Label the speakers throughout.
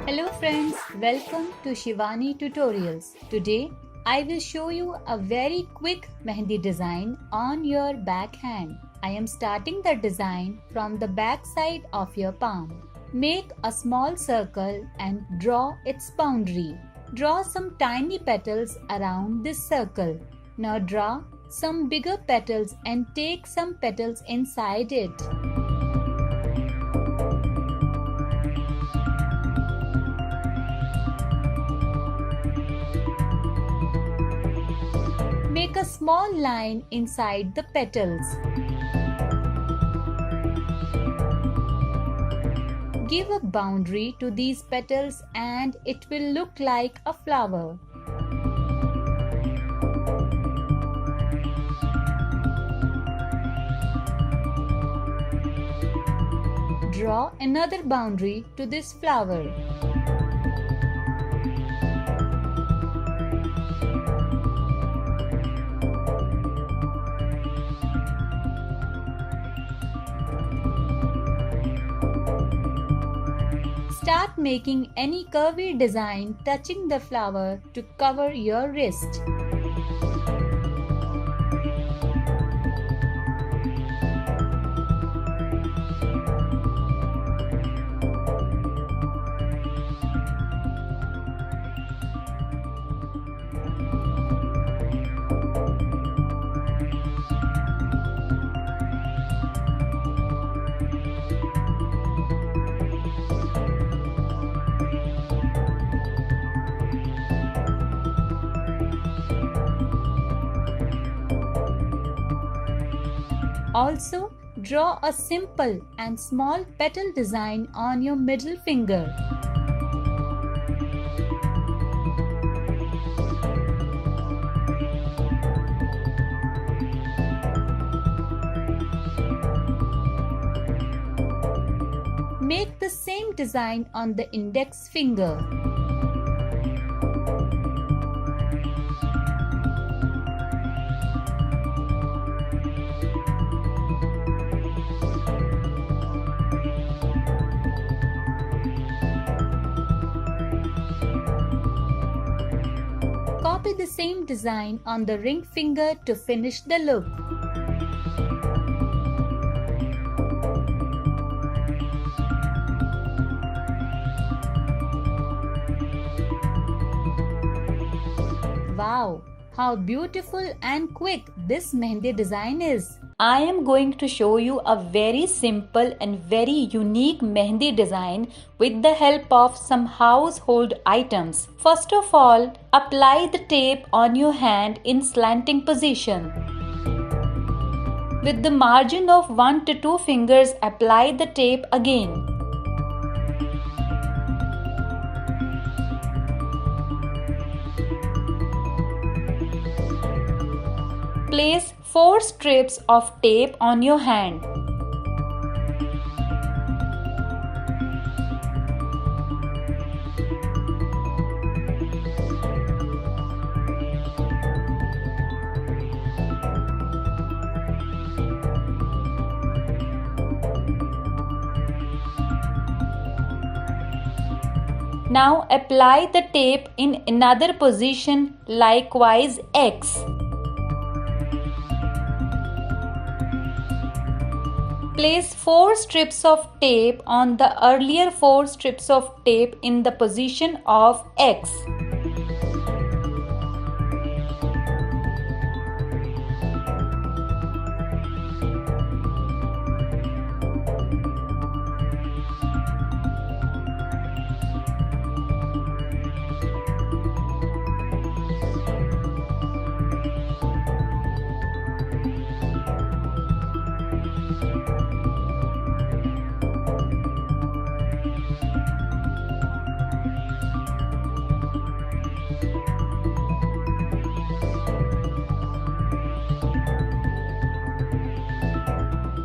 Speaker 1: Hello friends, welcome to Shivani tutorials. Today I will show you a very quick mehendi design on your backhand. I am starting the design from the back side of your palm. Make a small circle and draw its boundary. Draw some tiny petals around this circle. Now draw some bigger petals and take some petals inside it. Make a small line inside the petals. Give a boundary to these petals and it will look like a flower. Draw another boundary to this flower. Start making any curvy design touching the flower to cover your wrist. Also, draw a simple and small petal design on your middle finger. Make the same design on the index finger. Copy the same design on the ring finger to finish the look. Wow! How beautiful and quick this mehendi design is! I am going to show you a very simple and very unique mehendi design with the help of some household items. First of all, apply the tape on your hand in slanting position. With the margin of 1 to 2 fingers, apply the tape again. Place 4 strips of tape on your hand. Now apply the tape in another position, likewise X. Place 4 strips of tape on the earlier 4 strips of tape in the position of X.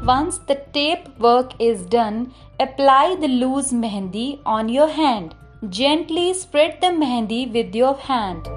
Speaker 1: Once the tape work is done, apply the loose mehendi on your hand. Gently spread the mehendi with your hand.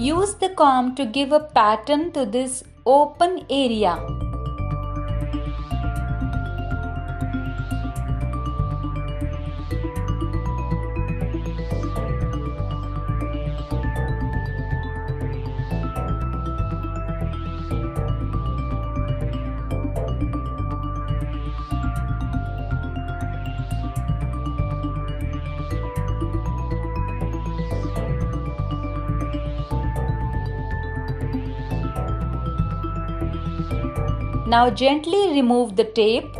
Speaker 1: Use the comb to give a pattern to this open area. Now gently remove the tape.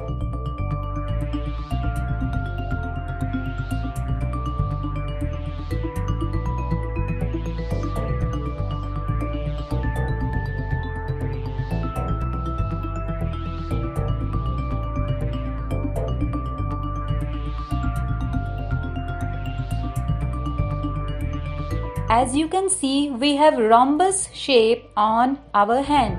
Speaker 1: As you can see, we have rhombus shape on our hand.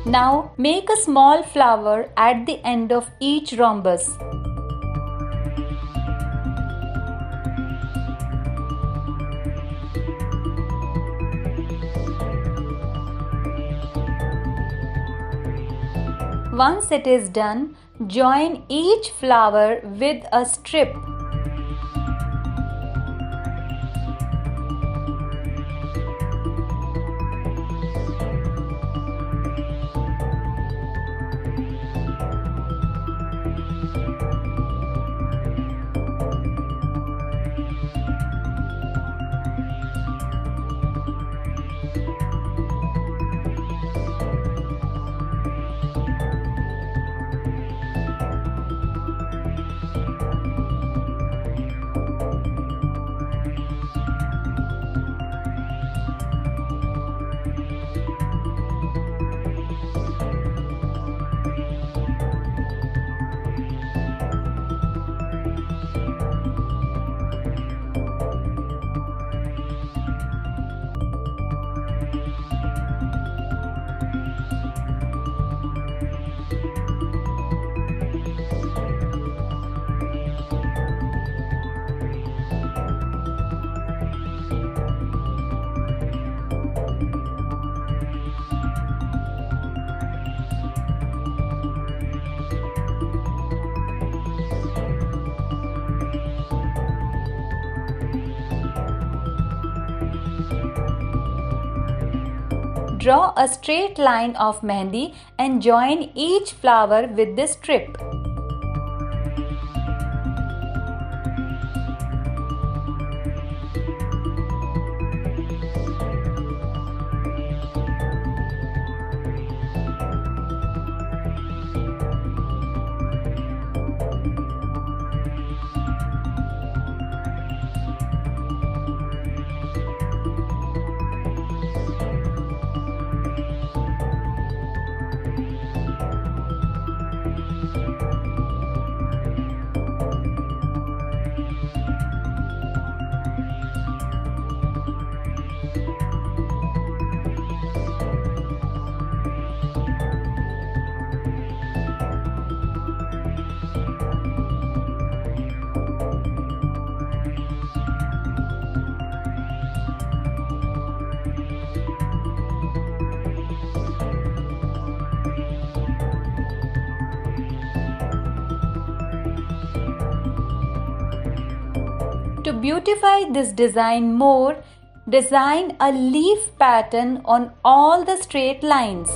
Speaker 1: Now make a small flower at the end of each rhombus. Once it is done, join each flower with a strip. Draw a straight line of mehendi and join each flower with this strip. To beautify this design more, design a leaf pattern on all the straight lines.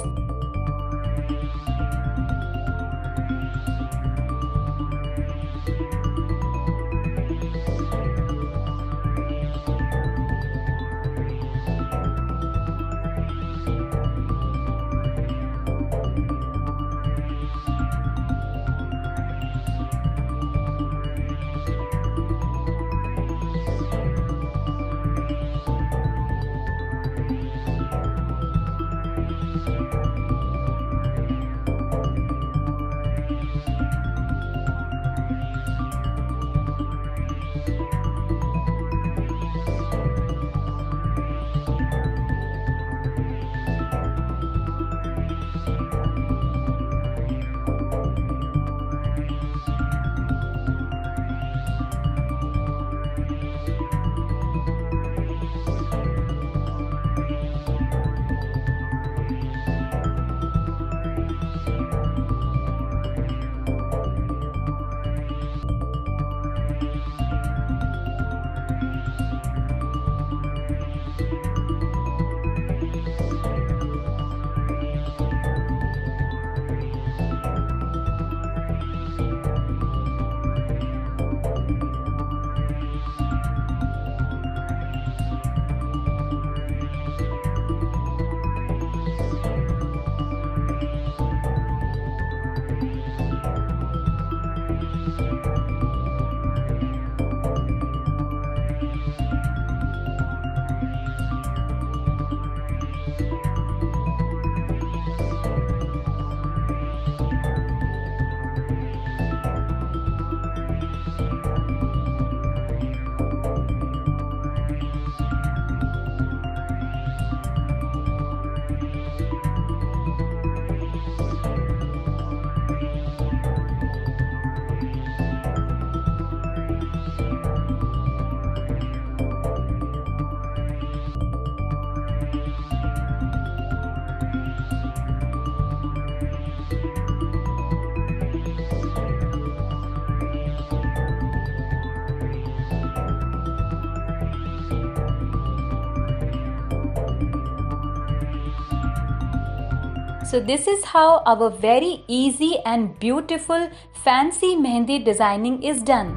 Speaker 1: So this is how our very easy and beautiful fancy mehendi designing is done.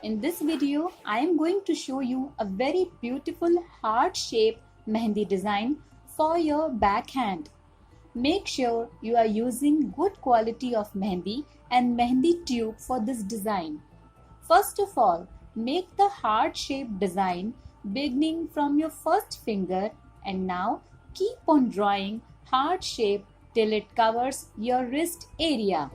Speaker 1: In this video, I am going to show you a very beautiful heart-shaped mehendi design for your backhand. Make sure you are using good quality of mehendi and mehendi tube for this design. First of all, make the heart-shaped design beginning from your first finger, and now keep on drawing heart shape till it covers your wrist area.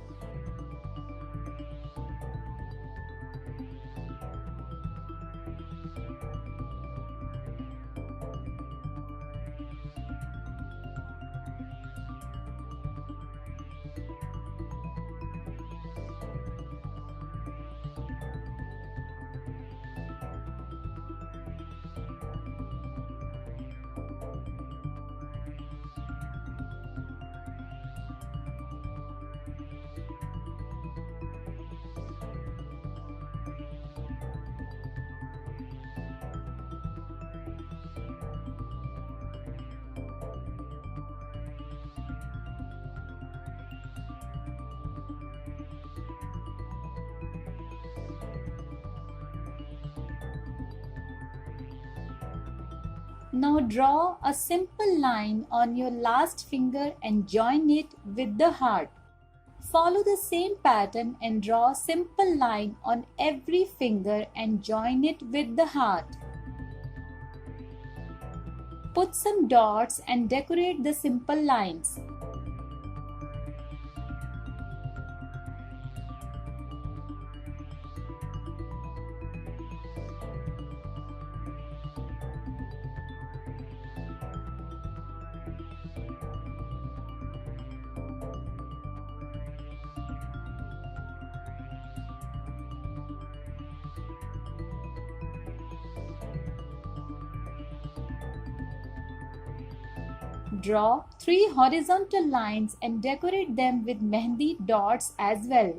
Speaker 1: Now draw a simple line on your last finger and join it with the heart. Follow the same pattern and draw a simple line on every finger and join it with the heart. Put some dots and decorate the simple lines. Draw 3 horizontal lines and decorate them with mehendi dots as well.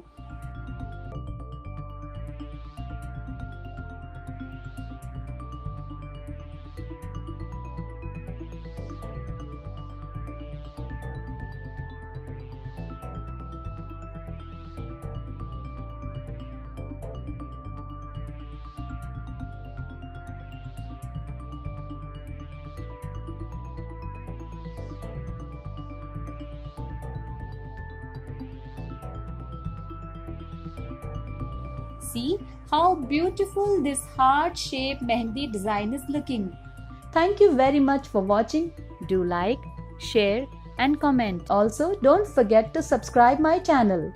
Speaker 1: See how beautiful this heart-shaped mehendi design is looking. Thank you very much for watching. Do like, share and comment. Also, don't forget to subscribe my channel.